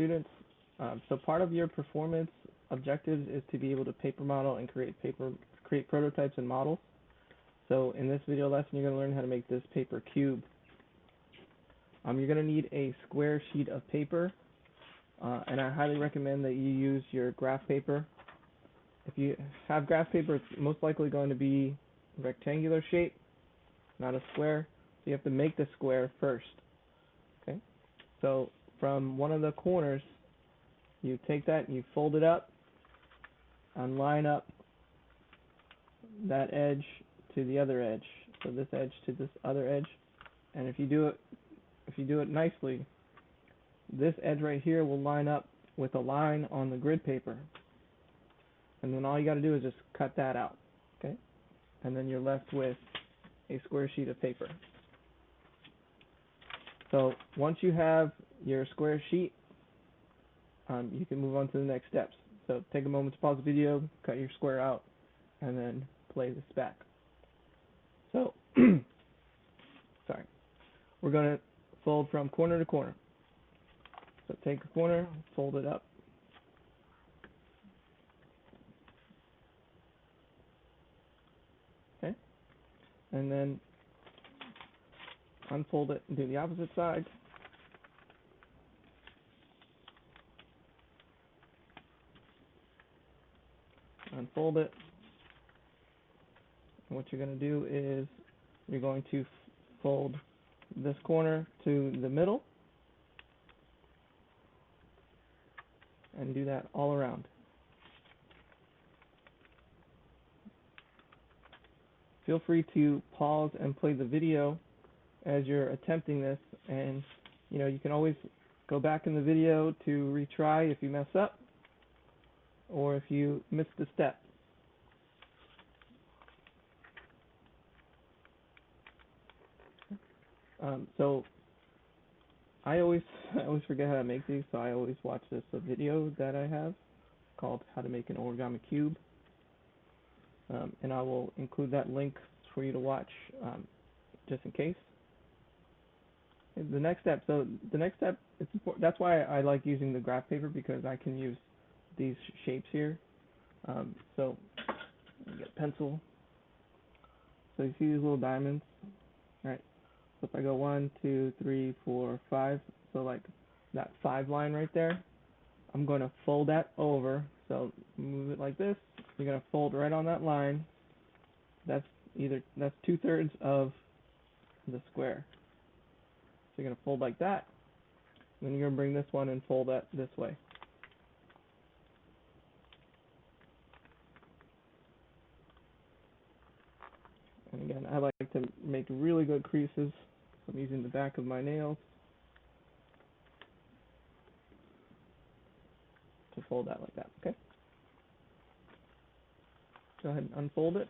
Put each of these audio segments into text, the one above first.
students. So part of your performance objectives is to be able to paper model and create prototypes and models. So in this video lesson, you're going to learn how to make this paper cube. You're going to need a square sheet of paper, and I highly recommend that you use your graph paper. If you have graph paper, it's most likely going to be rectangular shape, not a square. So you have to make the square first. Okay. So from one of the corners, you take that and you fold it up and line up that edge to the other edge. So this edge to this other edge. And if you do it nicely, this edge right here will line up with a line on the grid paper. And then all you got to do is just cut that out. Okay? And then you're left with a square sheet of paper. So once you have your square sheet, you can move on to the next steps. So take a moment to pause the video, cut your square out, and then play this back. So, sorry. We're going to fold from corner to corner. So take a corner, fold it up. Okay? And then unfold it and do the opposite side. Unfold it. And what you're going to do is you're going to fold this corner to the middle and do that all around. Feel free to pause and play the video as you're attempting this, and you can always go back in the video to retry if you mess up or if you miss the step. So I always forget how to make these, so I always watch this video that I have called How to Make an Origami Cube, and I will include that link for you to watch just in case. The next step, it's important. That's why I like using the graph paper, because I can use these shapes here. So get a pencil. So you see these little diamonds, all right? So if I go 1, 2, 3, 4, 5, so like that 5 line right there, I'm going to fold that over. So move it like this. You're going to fold right on that line. That's 2/3 of the square. So you're going to fold like that. And then you're going to bring this one and fold that this way. And again, I like to make really good creases. So I'm using the back of my nails to fold that like that, okay? Go ahead and unfold it.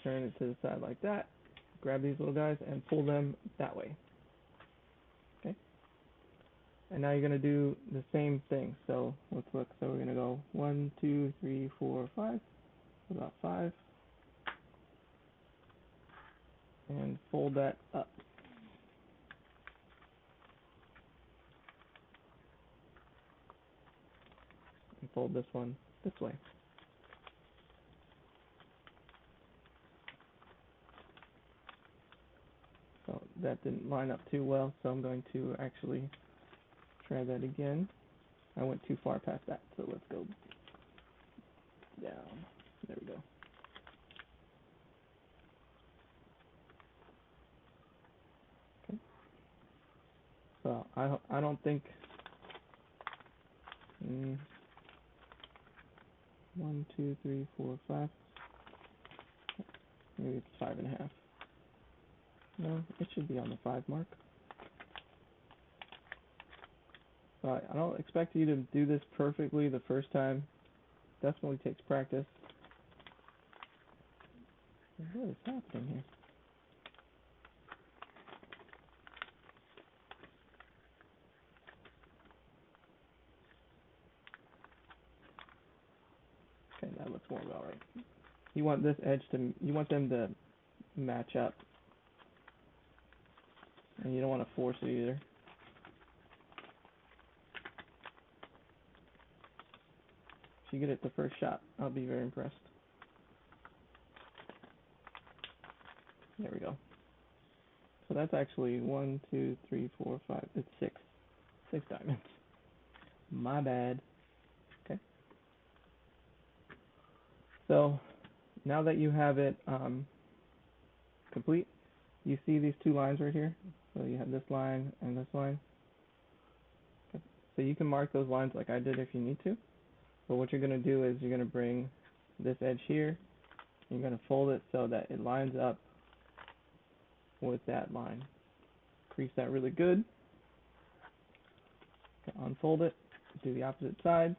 Turn it to the side like that. Grab these little guys and pull them that way. Okay? And now you're going to do the same thing. So let's look. So we're going to go 1, 2, 3, 4, 5. About 5. And fold that up. And fold this one this way. So that didn't line up too well, so I'm going to actually try that again. I went too far past that, so let's go down. There we go. Okay. So I don't think 1, 2, 3, 4, 5. Maybe it's 5.5. No, it should be on the 5 mark. I don't expect you to do this perfectly the first time. Definitely takes practice. What is happening here? Okay, that looks more about right. You want this edge to, you want them to match up. And you don't want to force it either. If you get it the first shot, I'll be very impressed. There we go. So that's actually 1, 2, 3, 4, 5. It's 6. 6 diamonds. My bad. Okay. So now that you have it complete, you see these two lines right here. So you have this line and this line. Okay. So you can mark those lines like I did if you need to. But what you're going to do is you're going to bring this edge here. You're going to fold it so that it lines up with that line. Crease that really good. Okay, unfold it. Do the opposite side.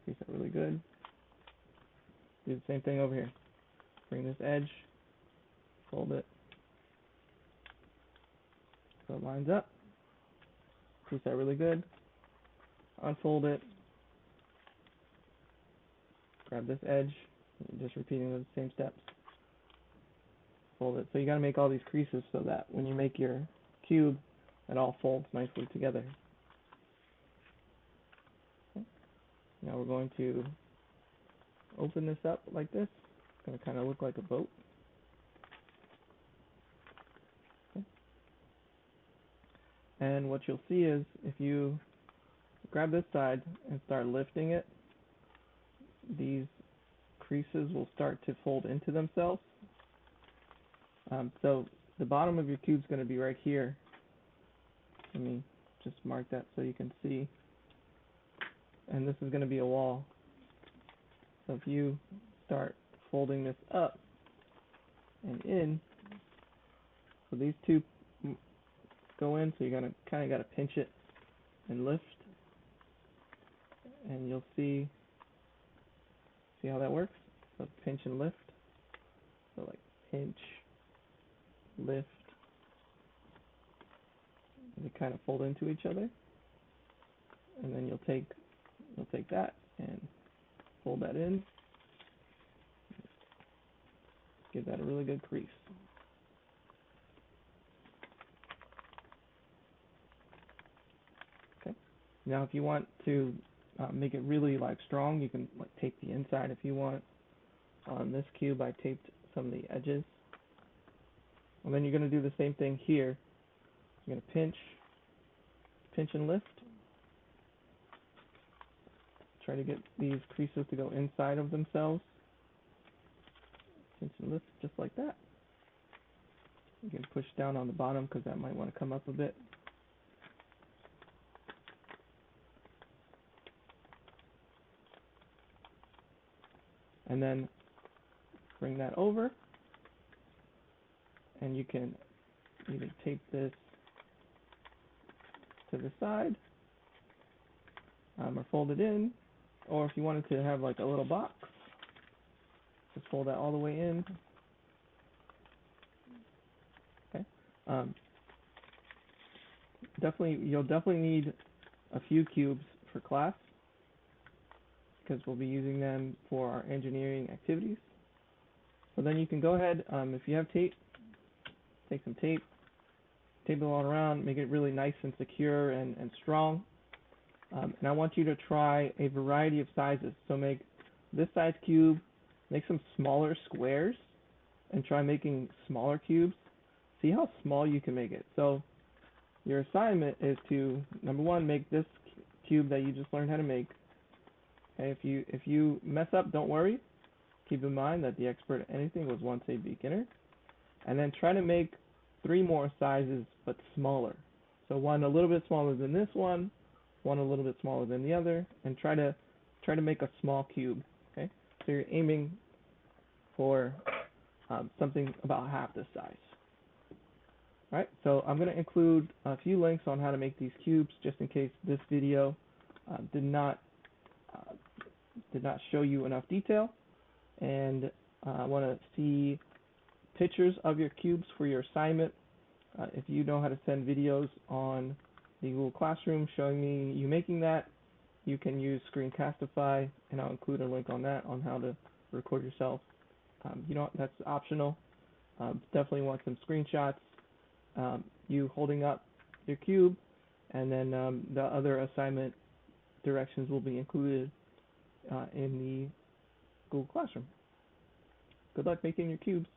Crease that really good. Do the same thing over here. Bring this edge. Fold it. So it lines up. Crease that really good. Unfold it. Grab this edge. Just repeating those same steps. Fold it. So you got to make all these creases so that when you make your cube, it all folds nicely together. Okay. Now we're going to open this up like this. It's going to kind of look like a boat. Okay. And what you'll see is if you grab this side and start lifting it, these creases will start to fold into themselves. So the bottom of your cube is going to be right here. Let me just mark that so you can see. And this is going to be a wall. So if you start folding this up and in, so these two go in, so you're going to kind of got to pinch it and lift. And you'll see how that works? So pinch and lift. So like pinch, lift, and they kind of fold into each other. And then you'll take that and fold that in. Give that a really good crease. Okay. Now if you want to make it really like strong, you can like tape the inside if you want. On this cube I taped some of the edges. And then you're going to do the same thing here. You're going to pinch and lift. Try to get these creases to go inside of themselves. Pinch and lift just like that. You can push down on the bottom because that might want to come up a bit. And then bring that over. And you can either tape this to the side or fold it in. Or if you wanted to have like a little box, just fold that all the way in. Okay. You'll definitely need a few cubes for class because we'll be using them for our engineering activities. So then you can go ahead, if you have tape, take some tape it all around, make it really nice and secure and strong. And I want you to try a variety of sizes. So make this size cube, make some smaller squares, and try making smaller cubes. See how small you can make it. So your assignment is to, number one, make this cube that you just learned how to make. Okay, if you mess up, don't worry. Keep in mind that the expert at anything was once a beginner. And then try to make 3 more sizes, but smaller. So one a little bit smaller than this one a little bit smaller than the other, and try to make a small cube. Okay, so you're aiming for something about half this size. All right, so I'm going to include a few links on how to make these cubes, just in case this video did not show you enough detail, and I want to see pictures of your cubes for your assignment. If you know how to send videos on the Google Classroom showing me you making that, you can use Screencastify, and I'll include a link on that on how to record yourself. That's optional. Definitely want some screenshots, you holding up your cube and then the other assignment directions will be included in the Google Classroom. Good luck making your cubes.